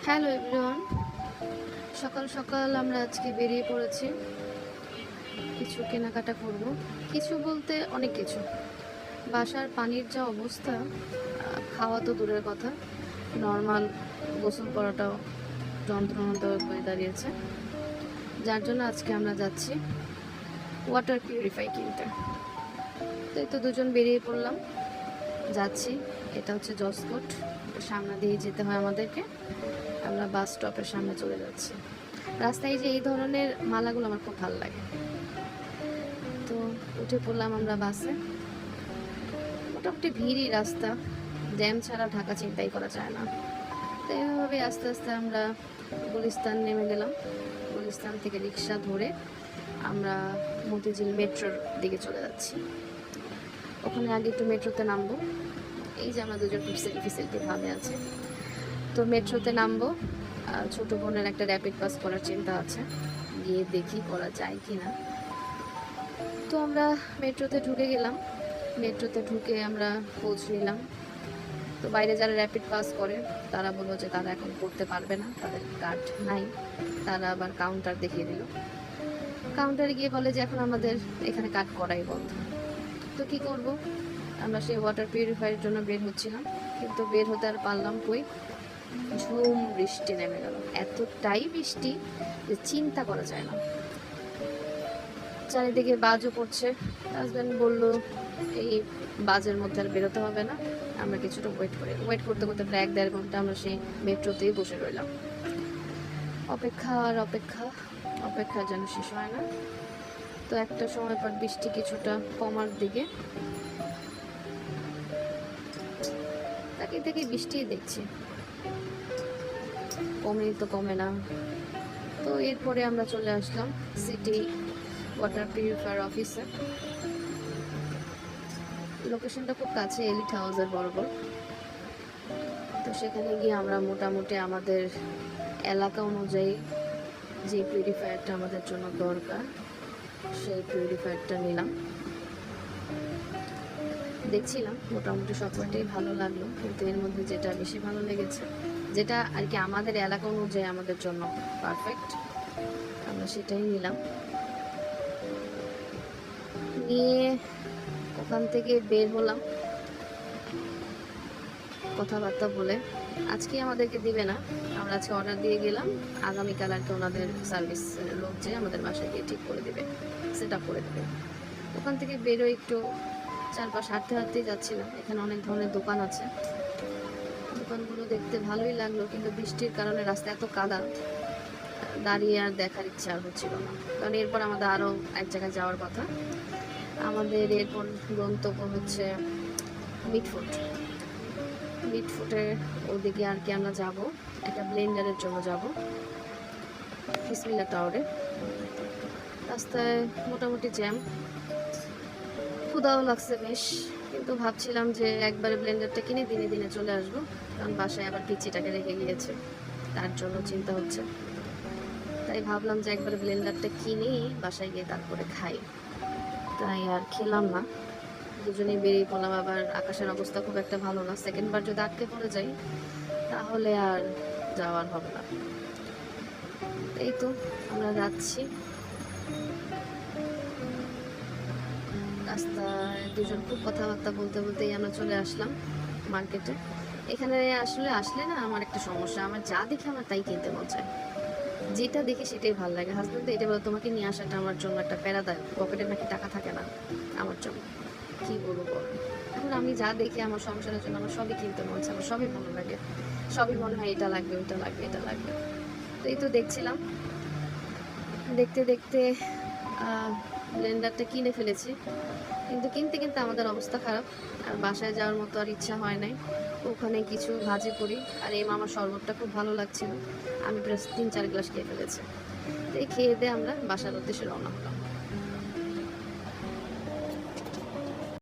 Hello everyone, সকাল সকাল আমরা আজকে বেরিয়ে পড়েছি। কিছু কেনাকাটা করব। কিছু বলতে অনেক কিছু। বাসার পানির যা অবস্থা, খাওয়া তো দূরের কথা, নর্মাল গোসল করাটাও যন্ত্রণাদায়ক হয়ে দাঁড়িয়েছে। যার জন্য আজকে আমরা যাচ্ছি ওয়াটার পিউরিফাই কিনতে। তো এই তো দুজন বেরিয়ে পড়লাম, যাচ্ছি। এটা হচ্ছে জসকোট, সামনে দিয়ে যেতে হয় আমাদেরকে। আমরা বাস স্টপের সামনে চলে যাচ্ছি। রাস্তায় যে এই ধরনের মালাগুলো আমার খুব ভালো লাগে। তো উঠে পড়লাম আমরা বাসে। মোটামুটি ভিড়ই রাস্তা, জ্যাম ছাড়া ঢাকা চিন্তাই করা যায় না। তো এইভাবে আস্তে আস্তে আমরা গুলিস্তান নেমে গেলাম। গুলিস্তান থেকে রিক্সা ধরে আমরা মতিঝিল মেট্রোর দিকে চলে যাচ্ছি। ওখানে আগে একটু মেট্রোতে নামবো। এই যে আমরা দুজন সেলফি ভাবে আছে। তো মেট্রোতে নামবো। ছোটো বোনের একটা র্যাপিড পাস করার চিন্তা আছে, গিয়ে দেখি করা যায় কি না। তো আমরা মেট্রোতে ঢুকে গেলাম। মেট্রোতে ঢুকে আমরা খোঁজ নিলাম। তো বাইরে যারা র্যাপিড পাস করে তারা বললো যে তারা এখন করতে পারবে না, তাদের কার্ড নাই। তারা আবার কাউন্টার দেখিয়ে দিল। কাউন্টারে গিয়ে বলে যে এখন আমাদের এখানে কার্ড করাই বন্ধ। তো কি করব, আমরা সেই ওয়াটার পিউরিফায়ারের জন্য বের হচ্ছিলাম, কিন্তু বের হতে আর পারলাম কই। ঝুম বৃষ্টি নেমে গেল, এতটাই বৃষ্টি যে চিন্তা করা যায় না। চারিদিকে বাজও পড়ছে। হাজব্যান্ড বলল এই বাজের মধ্যে আর বেরোতে হবে না, আমরা কিছুটা ওয়েট করতে করতে প্রায় 1-1.5 ঘন্টা আমরা সেই মেট্রোতেই বসে রইলাম। অপেক্ষা আর অপেক্ষা, অপেক্ষা যেন শেষ হয় না। তো একটা সময় পর বৃষ্টি কিছুটা কমার দিকে, তাকে থেকে বৃষ্টি দেখছি, কমেই তো কমে না। তো এরপরে আমরা চলে আসলাম সিটি ওয়াটার পিউরিফায়ার অফিসে। লোকেশনটা খুব কাছে, এলিট হাউসের বরাবর। তো সেখানে গিয়ে আমরা মোটামুটি আমাদের এলাকা অনুযায়ী যে পিউরিফায়ারটা আমাদের জন্য দরকার সেই পিউরিফায়ারটা নিলাম। দেখছিলাম মোটামুটি সবকটাই ভালো লাগলো, কিন্তু এর মধ্যে যেটা বেশি ভালো লেগেছে, যেটা আর কি আমাদের এলাকা অনুযায়ী আমাদের জন্য পারফেক্ট, আমরা সেটাই নিলাম। নিয়ে ওখান থেকে বের হলাম কথাবার্তা বলে। আজকে আমাদেরকে দিবে না, আমরা আজকে অর্ডার দিয়ে গেলাম, আগামীকাল আর কি ওনাদের সার্ভিস লোক যে আমাদের বাসায় গিয়ে ঠিক করে দেবে, সেট আপ করে দেবে। ওখান থেকে বেরো একটু চারপাশ হাঁটতেই যাচ্ছিলাম। এখানে অনেক ধরনের দোকান আছে, দোকানগুলো দেখতে ভালোই লাগলো, কিন্তু বৃষ্টির কারণে রাস্তা এত কাদা, দাঁড়িয়ে আর দেখার ইচ্ছা আর হচ্ছিল না। কারণ এরপর আমাদের আরও এক জায়গায় যাওয়ার কথা। আমাদের এরপর গন্তব্য হচ্ছে মিটফুটের ওদিকে আর কি আমরা যাব, একটা ব্লেন্ডারের জন্য যাব বিসমিল্লাহ টাওয়ারে। রাস্তায় মোটামুটি জ্যাম, ক্ষুধাও লাগছে বেশ, কিন্তু ভাবছিলাম যে একবারে ব্লেন্ডারটা কিনে দিনে দিনে চলে আসবো, কারণ বাসায় আবার পিচিটাকে রেখে গিয়েছে, তার জন্য চিন্তা হচ্ছে। তাই ভাবলাম যে একবারে ব্লেন্ডারটা কিনেই বাসায় গিয়ে তারপরে খাই। তাই আর খেলাম না, দুজনেই বেরিয়ে পড়লাম। আবার আকাশের অবস্থা খুব একটা ভালো না, সেকেন্ডবার যদি আটকে পড়ে যাই তাহলে আর যাওয়ার হবে না। এই তো আমরা যাচ্ছি, রাস্তায় দুজন খুব কথাবার্তা বলতে বলতেই আমরা চলে আসলাম মার্কেটে। এখানে আসলে না আমার একটা সমস্যা, আমার যা দেখে আমার তাই কিনতে মন চায়, যেটা দেখে সেটাই ভালো লাগে। হাজব্যান্ড তো এটা বলে তোমাকে নিয়ে আসাটা আমার জন্য একটা প্যারাদায়ক, পকেটে নাকি টাকা থাকে না আমার জন্য, কি বলবো বল। এখন আমি যা দেখি আমার সংসারের জন্য আমার সবই কিনতে মন চায়, আমার সবই ভালো লাগে, সবই মনে হয় এটা লাগবে ওইটা লাগবে এটা লাগবে। তো এই তো দেখছিলাম, দেখতে দেখতে ব্লেন্ডারটা কিনে ফেলেছি, কিন্তু কিনতে কিনতে আমাদের অবস্থা খারাপ, আর বাসায় যাওয়ার মতো আর ইচ্ছা হয় নাই। ওখানে কিছু ভাজি করি, আর এই মামার শরবতটা খুব ভালো লাগছিল, আমি প্রায় 3-4 গ্লাস খেয়ে ফেলেছি। তো এই খেয়ে দিয়ে আমরা বাসার উদ্দেশ্যে রওনা হলাম।